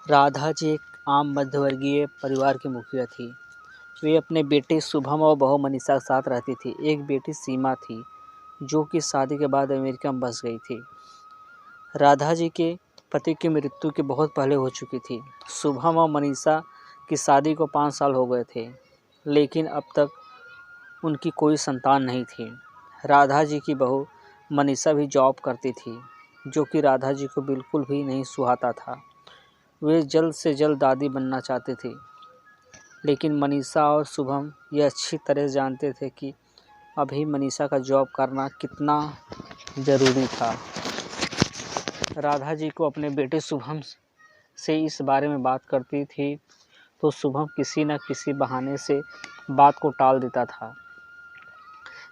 राधा जी एक आम मध्यवर्गीय परिवार की मुखिया थी। वे अपने बेटे शुभम और बहू मनीषा के साथ रहती थी। एक बेटी सीमा थी, जो कि शादी के बाद अमेरिका में बस गई थी। राधा जी के पति की मृत्यु के बहुत पहले हो चुकी थी। शुभम और मनीषा की शादी को 5 साल हो गए थे, लेकिन अब तक उनकी कोई संतान नहीं थी। राधा जी की बहू मनीषा भी जॉब करती थी, जो कि राधा जी को बिल्कुल भी नहीं सुहाता था। वे जल्द से जल्द दादी बनना चाहते थे, लेकिन मनीषा और शुभम ये अच्छी तरह जानते थे कि अभी मनीषा का जॉब करना कितना ज़रूरी था। राधा जी को अपने बेटे शुभम से इस बारे में बात करती थी तो शुभम किसी न किसी बहाने से बात को टाल देता था।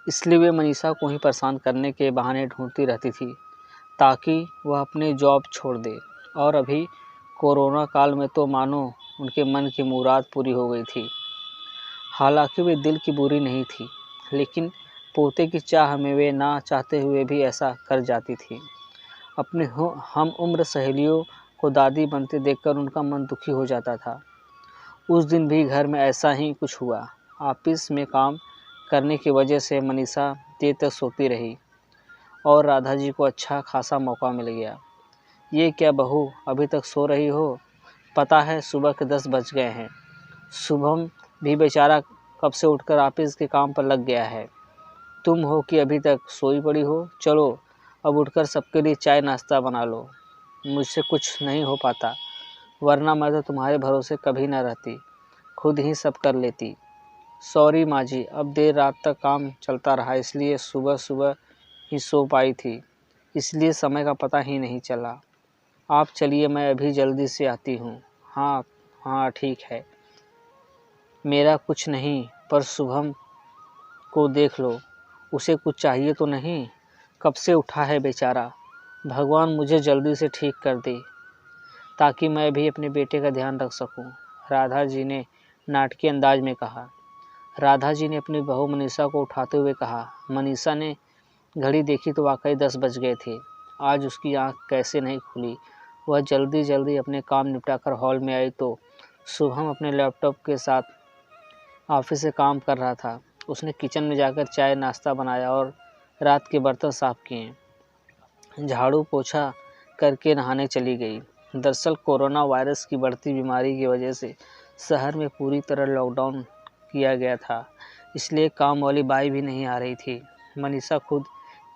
इसलिए वे मनीषा को ही परेशान करने के बहाने ढूंढती रहती थी ताकि वह अपनी जॉब छोड़ दे। और अभी कोरोना काल में तो मानो उनके मन की मुराद पूरी हो गई थी। हालांकि वे दिल की बुरी नहीं थी, लेकिन पोते की चाह में वे ना चाहते हुए भी ऐसा कर जाती थी। अपने हम उम्र सहेलियों को दादी बनते देखकर उनका मन दुखी हो जाता था। उस दिन भी घर में ऐसा ही कुछ हुआ। ऑफिस में काम करने की वजह से मनीषा देर तक सोती रही और राधा जी को अच्छा खासा मौका मिल गया। ये क्या बहू, अभी तक सो रही हो? पता है सुबह के 10 बज गए हैं। शुभम भी बेचारा कब से उठकर ऑफिस के काम पर लग गया है। तुम हो कि अभी तक सोई पड़ी हो? चलो अब उठकर सबके लिए चाय नाश्ता बना लो। मुझसे कुछ नहीं हो पाता, वरना मैं तो तुम्हारे भरोसे कभी न रहती, खुद ही सब कर लेती। सॉरी माँ जी, अब देर रात तक काम चलता रहा, इसलिए सुबह सुबह ही सो पाई थी, इसलिए समय का पता ही नहीं चला। आप चलिए, मैं अभी जल्दी से आती हूँ। हाँ हाँ ठीक है। मेरा कुछ नहीं, पर शुभम को देख लो, उसे कुछ चाहिए तो नहीं? कब से उठा है बेचारा। भगवान मुझे जल्दी से ठीक कर दे ताकि मैं भी अपने बेटे का ध्यान रख सकूं, राधा जी ने नाटकीय अंदाज में कहा। राधा जी ने अपनी बहू मनीषा को उठाते हुए कहा। मनीषा ने घड़ी देखी तो वाकई 10 बज गए थे। आज उसकी आंख कैसे नहीं खुली। वह जल्दी जल्दी अपने काम निपटाकर हॉल में आई तो शुभम अपने लैपटॉप के साथ ऑफिस से काम कर रहा था। उसने किचन में जाकर चाय नाश्ता बनाया और रात के बर्तन साफ किए। झाड़ू पोछा करके नहाने चली गई। दरअसल कोरोना वायरस की बढ़ती बीमारी की वजह से शहर में पूरी तरह लॉकडाउन किया गया था, इसलिए काम वाली बाई भी नहीं आ रही थी। मनीषा खुद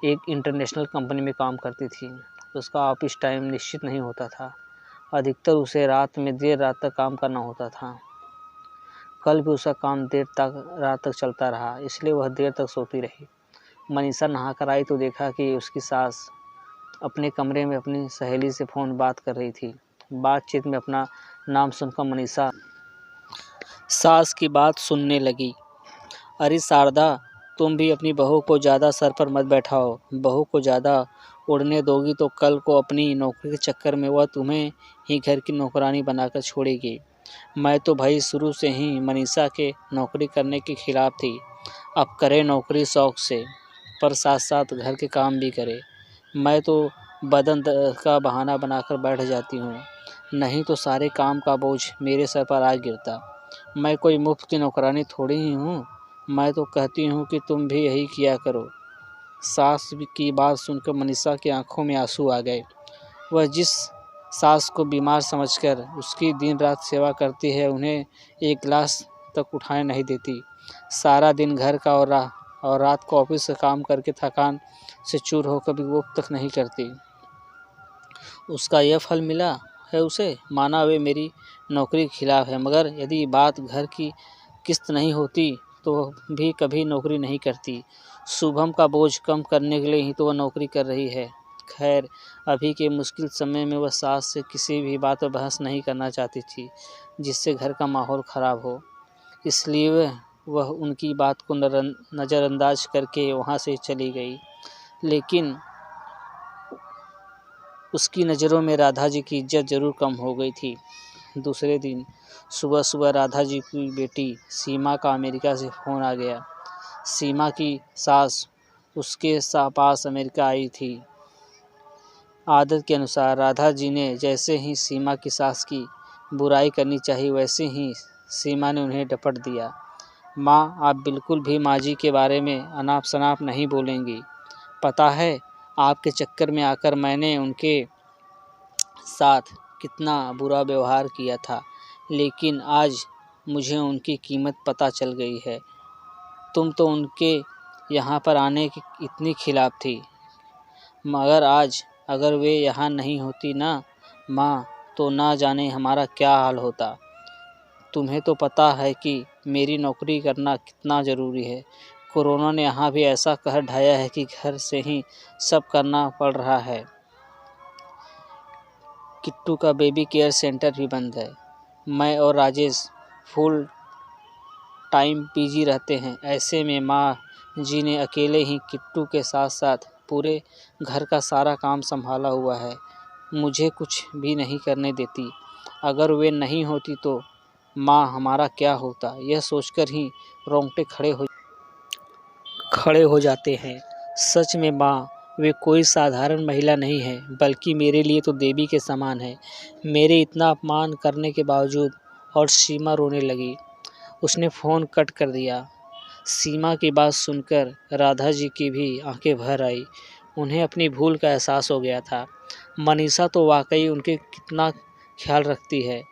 एक इंटरनेशनल कंपनी में काम करती थी। उसका ऑफिस टाइम निश्चित नहीं होता था। अधिकतर उसे देर रात तक काम करना होता था। कल भी उसका काम रात तक चलता रहा, इसलिए वह देर तक सोती रही। मनीषा नहाकर आई तो देखा कि उसकी सास अपने कमरे में अपनी सहेली से बात कर रही थी। बातचीत में अपना नाम सुनकर मनीषा सास की बात सुनने लगी। अरे शारदा, तुम भी अपनी बहू को ज़्यादा सर पर मत बैठाओ। बहू को ज़्यादा उड़ने दोगी तो कल को अपनी नौकरी के चक्कर में वह तुम्हें ही घर की नौकरानी बनाकर छोड़ेगी। मैं तो भाई शुरू से ही मनीषा के नौकरी करने के खिलाफ थी। अब करे नौकरी शौक से, पर साथ साथ घर के काम भी करे। मैं तो बदन का बहाना बनाकर बैठ जाती हूँ, नहीं तो सारे काम का बोझ मेरे सर पर आ गिरता। मैं कोई मुफ्त की नौकरानी थोड़ी ही हूँ। मैं तो कहती हूँ कि तुम भी यही किया करो। सास की बात सुनकर मनीषा की आंखों में आंसू आ गए। वह जिस सास को बीमार समझकर उसकी दिन रात सेवा करती है, उन्हें एक गिलास तक उठाने नहीं देती। सारा दिन घर का और रात को ऑफिस से काम करके थकान से चूर होकर भी वो तक नहीं करती। उसका यह फल मिला है उसे। माना वे मेरी नौकरी के खिलाफ है, मगर यदि बात घर की किस्त नहीं होती तो भी कभी नौकरी नहीं करती। शुभम का बोझ कम करने के लिए ही तो वह नौकरी कर रही है। खैर, अभी के मुश्किल समय में वह सास से किसी भी बात पर बहस नहीं करना चाहती थी जिससे घर का माहौल ख़राब हो। इसलिए वह उनकी बात को नज़रअंदाज करके वहाँ से चली गई। लेकिन उसकी नज़रों में राधा जी की इज्जत ज़रूर कम हो गई थी। दूसरे दिन सुबह सुबह राधा जी की बेटी सीमा का अमेरिका से फ़ोन आ गया। सीमा की सास उसके पास अमेरिका आई थी। आदत के अनुसार राधा जी ने जैसे ही सीमा की सास की बुराई करनी चाहिए, वैसे ही सीमा ने उन्हें डपट दिया। माँ, आप बिल्कुल भी माँ जी के बारे में अनाप शनाप नहीं बोलेंगी। पता है, आपके चक्कर में आकर मैंने उनके साथ कितना बुरा व्यवहार किया था, लेकिन आज मुझे उनकी कीमत पता चल गई है। तुम तो उनके यहाँ पर आने की इतनी खिलाफ थी, मगर आज अगर वे यहाँ नहीं होती ना माँ, तो ना जाने हमारा क्या हाल होता। तुम्हें तो पता है कि मेरी नौकरी करना कितना ज़रूरी है। कोरोना ने यहाँ भी ऐसा कहर ढाया है कि घर से ही सब करना पड़ रहा है। किट्टू का बेबी केयर सेंटर भी बंद है। मैं और राजेश फुल टाइम पीजी रहते हैं। ऐसे में माँ जी ने अकेले ही किट्टू के साथ साथ पूरे घर का सारा काम संभाला हुआ है। मुझे कुछ भी नहीं करने देती। अगर वे नहीं होती तो माँ हमारा क्या होता, यह सोचकर ही रोंगटे खड़े हो जाते हैं। सच में माँ, वे कोई साधारण महिला नहीं है, बल्कि मेरे लिए तो देवी के समान है। मेरे इतना अपमान करने के बावजूद। और सीमा रोने लगी। उसने फ़ोन कट कर दिया। सीमा की बात सुनकर राधा जी की भी आंखें भर आई। उन्हें अपनी भूल का एहसास हो गया था। मनीषा तो वाकई उनके कितना ख्याल रखती है।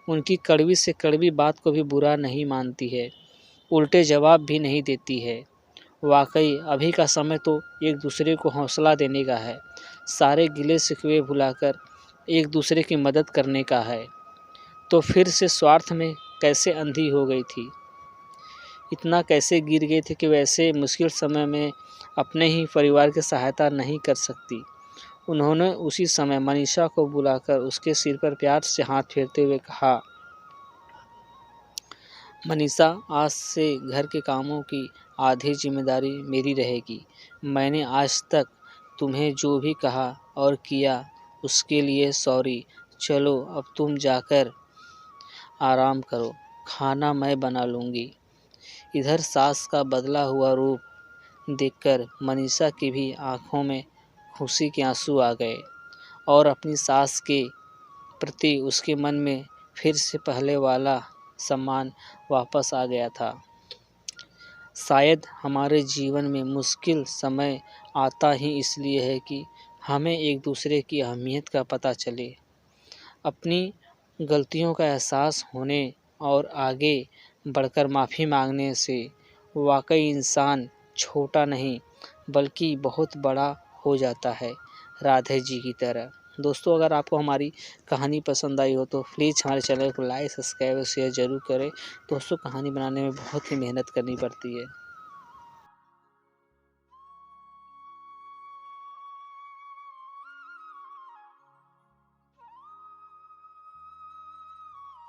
उनकी कड़वी से कड़वी बात को भी बुरा नहीं मानती है, उल्टे जवाब भी नहीं देती है। वाकई अभी का समय तो एक दूसरे को हौसला देने का है, सारे गिले शिकवे भुलाकर एक दूसरे की मदद करने का है। तो फिर से स्वार्थ में कैसे अंधी हो गई थी, इतना कैसे गिर गए थे कि वैसे मुश्किल समय में अपने ही परिवार की सहायता नहीं कर सकती। उन्होंने उसी समय मनीषा को बुलाकर उसके सिर पर प्यार से हाथ फेरते हुए कहा, मनीषा, आज से घर के कामों की आधी जिम्मेदारी मेरी रहेगी। मैंने आज तक तुम्हें जो भी कहा और किया उसके लिए सॉरी। चलो अब तुम जाकर आराम करो, खाना मैं बना लूँगी। इधर सास का बदला हुआ रूप देखकर मनीषा की भी आंखों में खुशी के आंसू आ गए और अपनी सास के प्रति उसके मन में फिर से पहले वाला सम्मान वापस आ गया था। शायद हमारे जीवन में मुश्किल समय आता ही इसलिए है कि हमें एक दूसरे की अहमियत का पता चले। अपनी गलतियों का एहसास होने और आगे बढ़कर माफ़ी मांगने से वाकई इंसान छोटा नहीं बल्कि बहुत बड़ा हो जाता है, राधे जी की तरह। दोस्तों, अगर आपको हमारी कहानी पसंद आई हो तो प्लीज़ हमारे चैनल को लाइक, सब्सक्राइब और शेयर ज़रूर करें। दोस्तों, कहानी बनाने में बहुत ही मेहनत करनी पड़ती है।